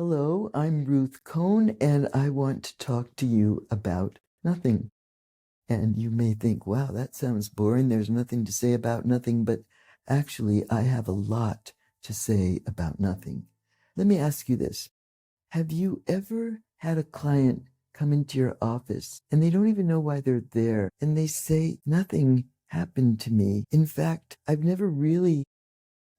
Hello, I'm Ruth Cohn, and I want to talk to you about nothing. And you may think, wow, that sounds boring. There's nothing to say about nothing, but actually, I have a lot to say about nothing. Let me ask you this. Have you ever had a client come into your office and they don't even know why they're there, and they say, nothing happened to me. In fact, I've never really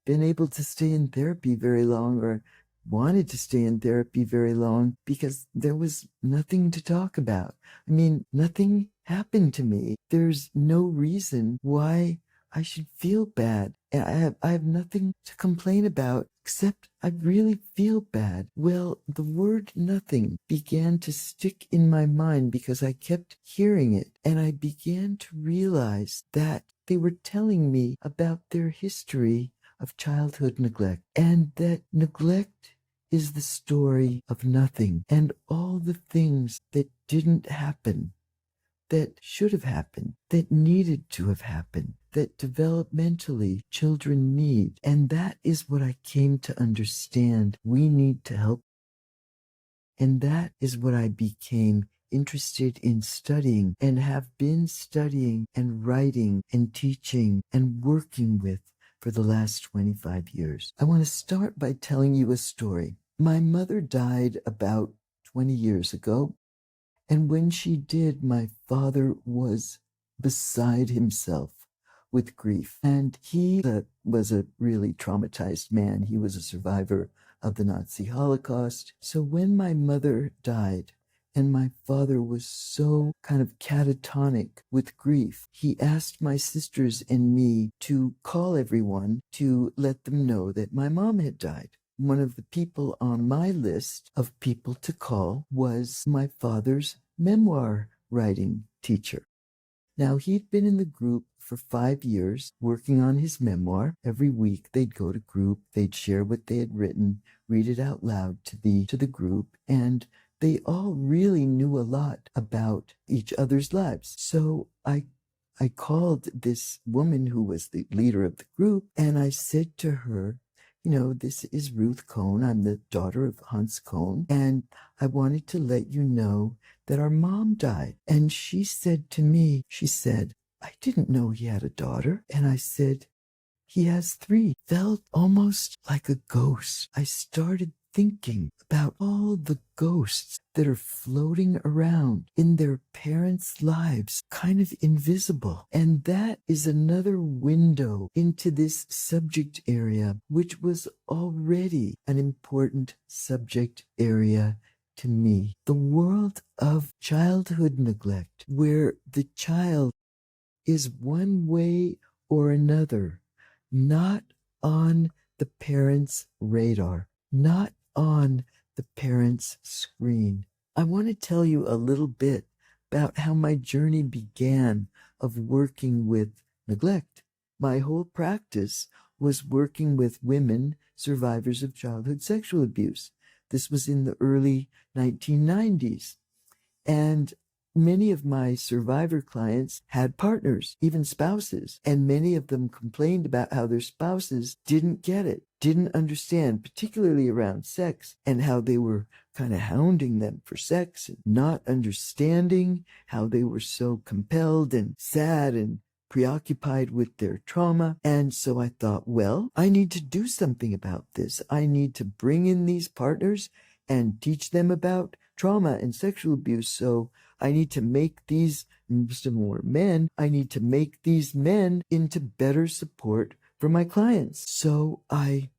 been able to stay in therapy very long, or wanted to stay in therapy very long, because there was nothing to talk about. I mean, nothing happened to me. There's no reason why I should feel bad. I have nothing to complain about, except I really feel bad. Well, the word nothing began to stick in my mind because I kept hearing it, and I began to realize that they were telling me about their history of childhood neglect, and that neglect is the story of nothing and all the things that didn't happen, that should have happened, that needed to have happened, that developmentally children need. And that is what I came to understand we need to help. And that is what I became interested in studying, and have been studying and writing and teaching and working with for the last 25 years. I want to start by telling you a story. My mother died about 20 years ago, and when she did, my father was beside himself with grief. And he was a really traumatized man. He was a survivor of the Nazi Holocaust. So when my mother died, and my father was so kind of catatonic with grief, he asked my sisters and me to call everyone to let them know that my mom had died. One of the people on my list of people to call was my father's memoir writing teacher. Now, he'd been in the group for 5 years working on his memoir. Every week they'd go to group, they'd share what they had written, read it out loud to the group, and they all really knew a lot about each other's lives. So I called this woman who was the leader of the group, and I said to her, this is Ruth Cohn. I'm the daughter of Hans Cohn, and I wanted to let you know that our mom died. And she said to me, I didn't know he had a daughter. And I said, he has 3. Felt almost like a ghost. I started thinking about all the ghosts that are floating around in their parents' lives, kind of invisible. And that is another window into this subject area, which was already an important subject area to me. The world of childhood neglect, where the child is one way or another not on the parent's radar, not on the parent's screen. I want to tell you a little bit about how my journey began of working with neglect. My whole practice was working with women survivors of childhood sexual abuse. This was in the early 1990s. And many of my survivor clients had partners, even spouses, and many of them complained about how their spouses didn't get it, didn't understand, particularly around sex, and how they were kind of hounding them for sex and not understanding how they were so compelled and sad and preoccupied with their trauma. And so I thought, well, I need to do something about this. I need to bring in these partners and teach them about trauma and sexual abuse. So I need to make these, most of them were men, I need to make these men into better support for my clients. So I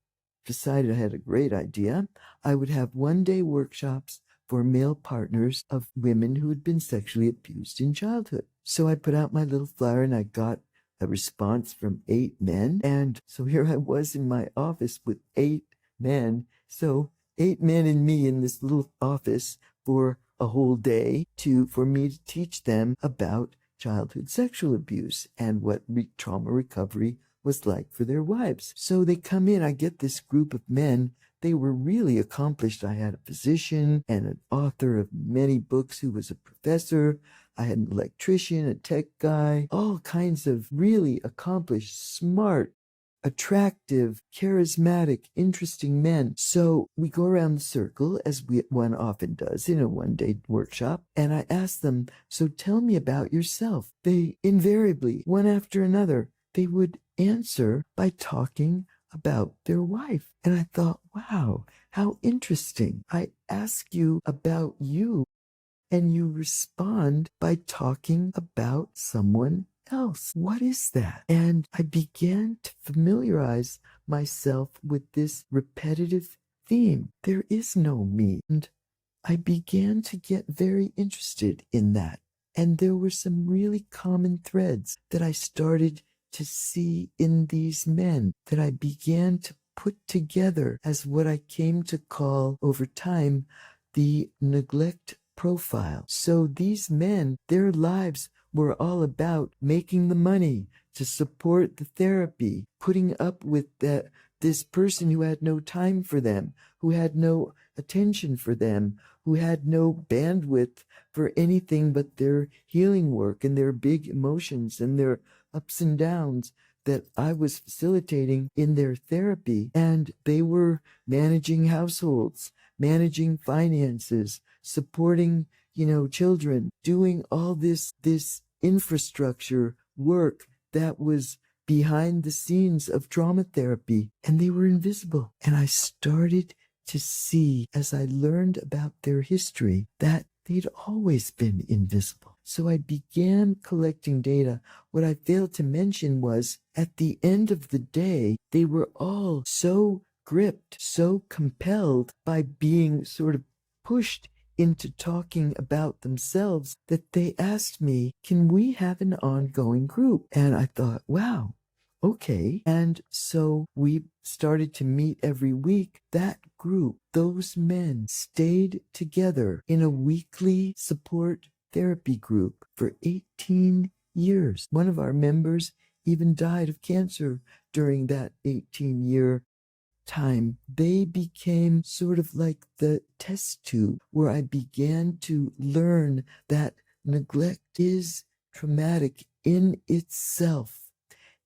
decided I had a great idea. I would have one-day workshops for male partners of women who had been sexually abused in childhood. So I put out my little flyer, and I got a response from 8 men. And so here I was in my office with 8 men. So 8 men and me in this little office for a whole day for me to teach them about childhood sexual abuse and what trauma recovery was like for their wives. So they come in, I get this group of men. They were really accomplished. I had a physician and an author of many books who was a professor. I had an electrician, a tech guy, all kinds of really accomplished, smart, attractive, charismatic, interesting men. So we go around the circle, as one often does in a one-day workshop, and I ask them, so tell me about yourself. They invariably, one after another, they would answer by talking about their wife. And I thought, wow, how interesting. I ask you about you, and you respond by talking about someone else. What is that? And I began to familiarize myself with this repetitive theme. There is no me. And I began to get very interested in that. And there were some really common threads that I started to see in these men that I began to put together as what I came to call over time the neglect profile. So these men, their lives were all about making the money to support the therapy, putting up with this person who had no time for them, who had no attention for them, who had no bandwidth for anything but their healing work and their big emotions and their ups and downs that I was facilitating in their therapy. And they were managing households, managing finances, supporting, children, doing all this infrastructure work that was behind the scenes of trauma therapy, and they were invisible. And I started to see, as I learned about their history, that they'd always been invisible. So I began collecting data. What I failed to mention was, at the end of the day, they were all so gripped, so compelled by being sort of pushed into talking about themselves that they asked me, can we have an ongoing group? And I thought, wow, okay. And so we started to meet every week. That group, those men, stayed together in a weekly support therapy group for 18 years. One of our members even died of cancer during that 18-year time. They became sort of like the test tube where I began to learn that neglect is traumatic in itself.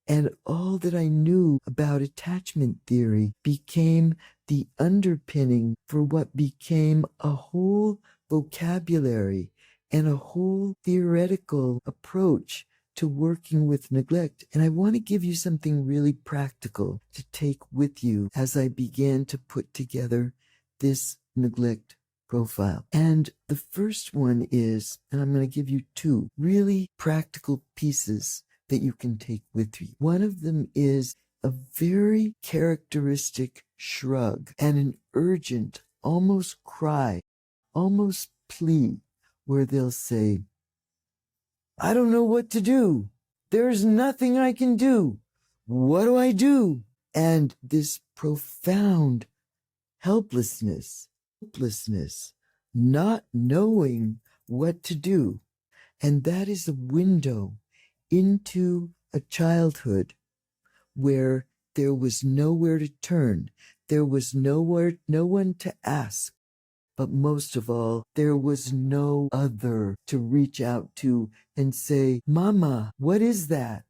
And all that I knew about attachment theory became the underpinning for what became a whole vocabulary and a whole theoretical approach to working with neglect. And I want to give you something really practical to take with you as I began to put together this neglect profile. And the first one is, and I'm going to give you two really practical pieces that you can take with you. One of them is a very characteristic shrug and an urgent, almost cry, almost plea, where they'll say, I don't know what to do. There's nothing I can do. What do I do? And this profound helplessness, not knowing what to do. And that is a window into a childhood where there was nowhere to turn. There was no one to ask. But most of all, there was no other to reach out to and say, Mama, what is that?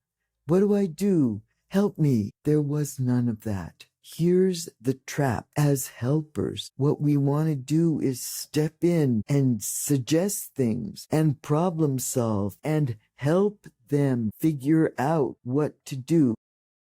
What do I do? Help me. There was none of that. Here's the trap. As helpers, what we want to do is step in and suggest things and problem solve and help them figure out what to do.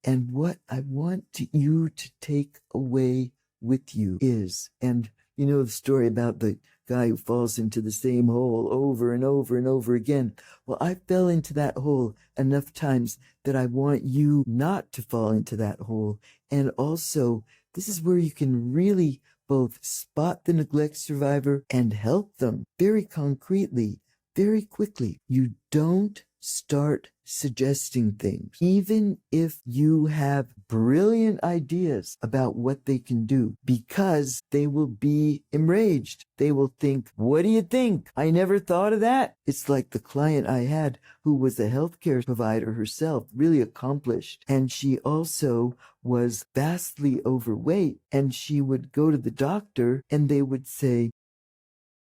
And what I want you to take away with you is, and you know the story about the guy who falls into the same hole over and over and over again. Well, I fell into that hole enough times that I want you not to fall into that hole. And also, this is where you can really both spot the neglect survivor and help them very concretely, very quickly. You don't start suggesting things, even if you have brilliant ideas about what they can do, because they will be enraged. They will think, what do you think? I never thought of that. It's like the client I had who was a healthcare provider herself, really accomplished. And she also was vastly overweight. And she would go to the doctor and they would say,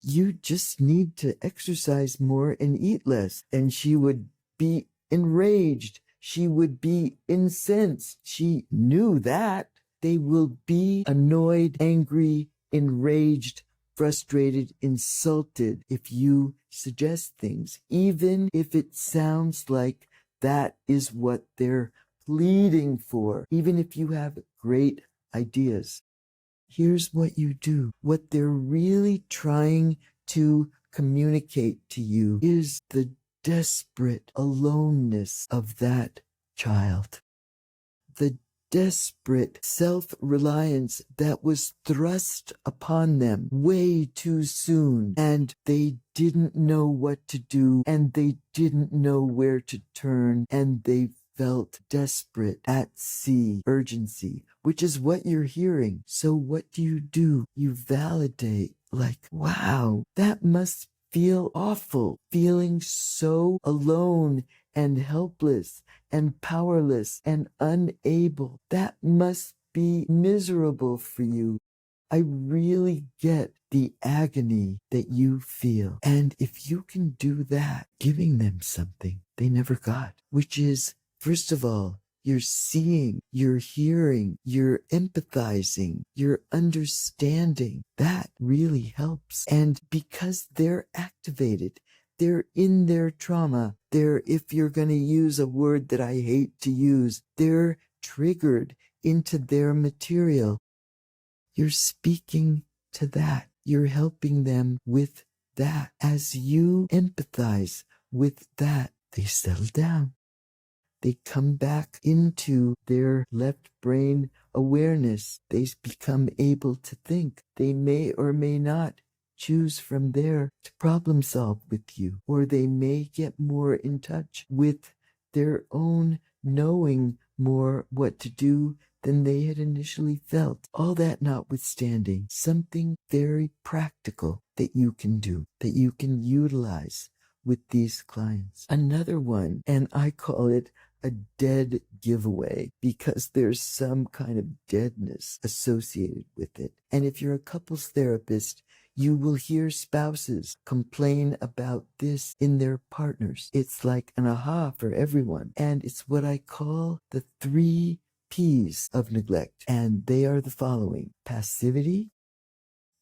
you just need to exercise more and eat less. And she would be enraged She would be incensed. She knew that. They will be annoyed, angry, enraged, frustrated, insulted if you suggest things, even if it sounds like that is what they're pleading for, even if you have great ideas. Here's what you do. What they're really trying to communicate to you is the desperate aloneness of that child. The desperate self-reliance that was thrust upon them way too soon, and they didn't know what to do, and they didn't know where to turn, and they felt desperate, at sea, urgency, which is what you're hearing. So what do? You validate, like, wow, that must feel awful, feeling so alone and helpless and powerless and unable. That must be miserable for you. I really get the agony that you feel. And if you can do that, giving them something they never got, which is, first of all, you're seeing, you're hearing, you're empathizing, you're understanding. That really helps. And because they're activated, they're in their trauma. They're, if you're going to use a word that I hate to use, they're triggered into their material. You're speaking to that. You're helping them with that. As you empathize with that, they settle down. They come back into their left brain awareness. They become able to think. They may or may not choose from there to problem solve with you, or they may get more in touch with their own knowing more what to do than they had initially felt. All that notwithstanding, something very practical that you can do, that you can utilize with these clients. Another one, and I call it a dead giveaway, because there's some kind of deadness associated with it. And if you're a couples therapist, you will hear spouses complain about this in their partners. It's like an aha for everyone. And it's what I call the 3 P's of neglect. And they are the following: passivity,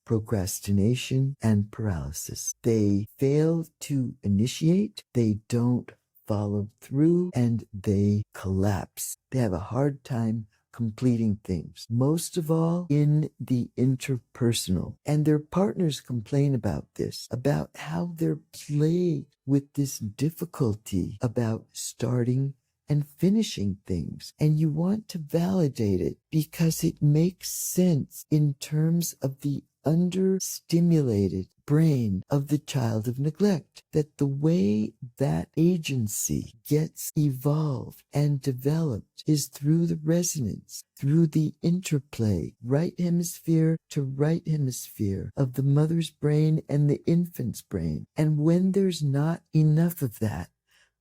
procrastination, and paralysis. They fail to initiate, they don't follow through, and they collapse. They have a hard time completing things, most of all in the interpersonal. And their partners complain about this, about how they're plagued with this difficulty about starting and finishing things. And you want to validate it because it makes sense in terms of the understimulated brain of the child of neglect, that the way that agency gets evolved and developed is through the resonance, through the interplay, right hemisphere to right hemisphere, of the mother's brain and the infant's brain. And when there's not enough of that,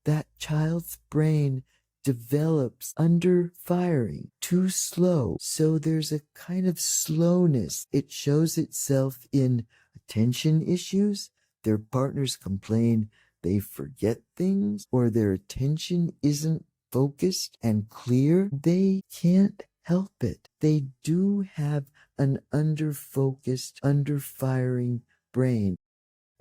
that child's brain develops under firing, too slow. So there's a kind of slowness. It shows itself in attention issues. Their partners complain they forget things, or their attention isn't focused and clear. They can't help it. They do have an under-focused, under-firing brain.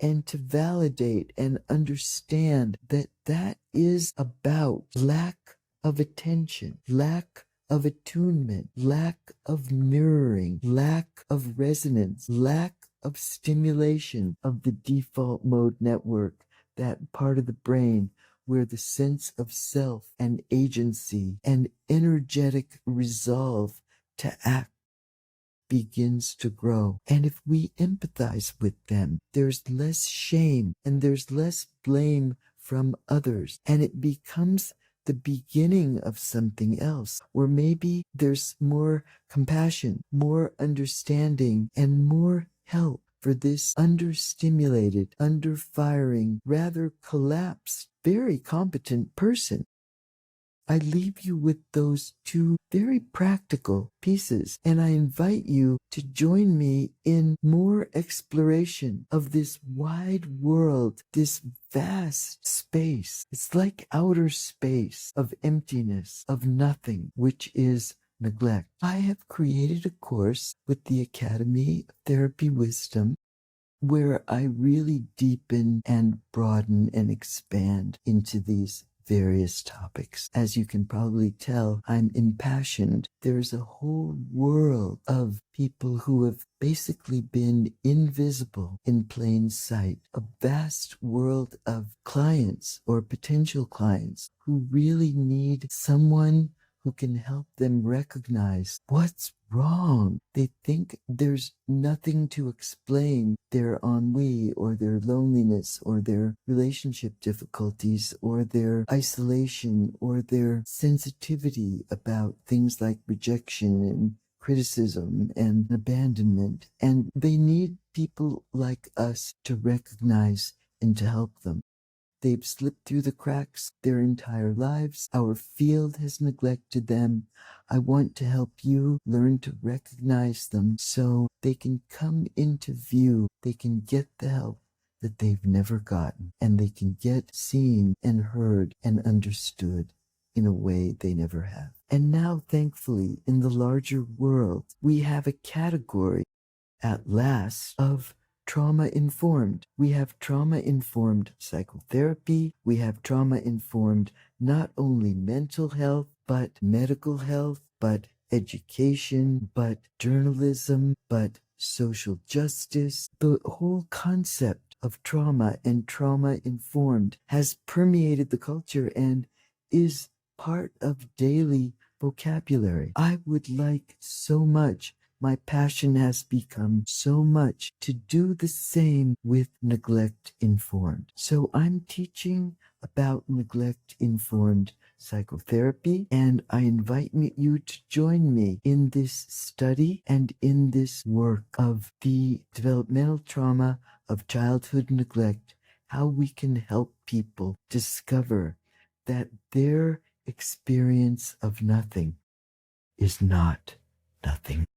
And to validate and understand that that is about lack of attention, lack of attunement, lack of mirroring, lack of resonance, lack of stimulation of the default mode network, that part of the brain where the sense of self and agency and energetic resolve to act begins to grow. And if we empathize with them, there's less shame and there's less blame from others. And it becomes the beginning of something else, where maybe there's more compassion, more understanding, and more help for this understimulated, underfiring, rather collapsed, very competent person. I leave you with those two very practical pieces, and I invite you to join me in more exploration of this wide world, this vast space. It's like outer space of emptiness, of nothing, which is neglect. I have created a course with the Academy of Therapy Wisdom where I really deepen and broaden and expand into these various topics. As you can probably tell, I'm impassioned. There's a whole world of people who have basically been invisible in plain sight, a vast world of clients or potential clients who really need someone who can help them recognize what's wrong. They think there's nothing to explain their ennui or their loneliness or their relationship difficulties or their isolation or their sensitivity about things like rejection and criticism and abandonment. And they need people like us to recognize and to help them. They've slipped through the cracks their entire lives. Our field has neglected them. I want to help you learn to recognize them so they can come into view. They can get the help that they've never gotten, and they can get seen and heard and understood in a way they never have. And now, thankfully, in the larger world, we have a category at last of trauma-informed. We have trauma-informed psychotherapy. We have trauma-informed not only mental health, but medical health, but education, but journalism, but social justice. The whole concept of trauma and trauma-informed has permeated the culture and is part of daily vocabulary. I would like so much, my passion has become so much to do the same with neglect-informed. So I'm teaching about neglect-informed psychotherapy, and I invite you to join me in this study and in this work of the developmental trauma of childhood neglect, how we can help people discover that their experience of nothing is not nothing.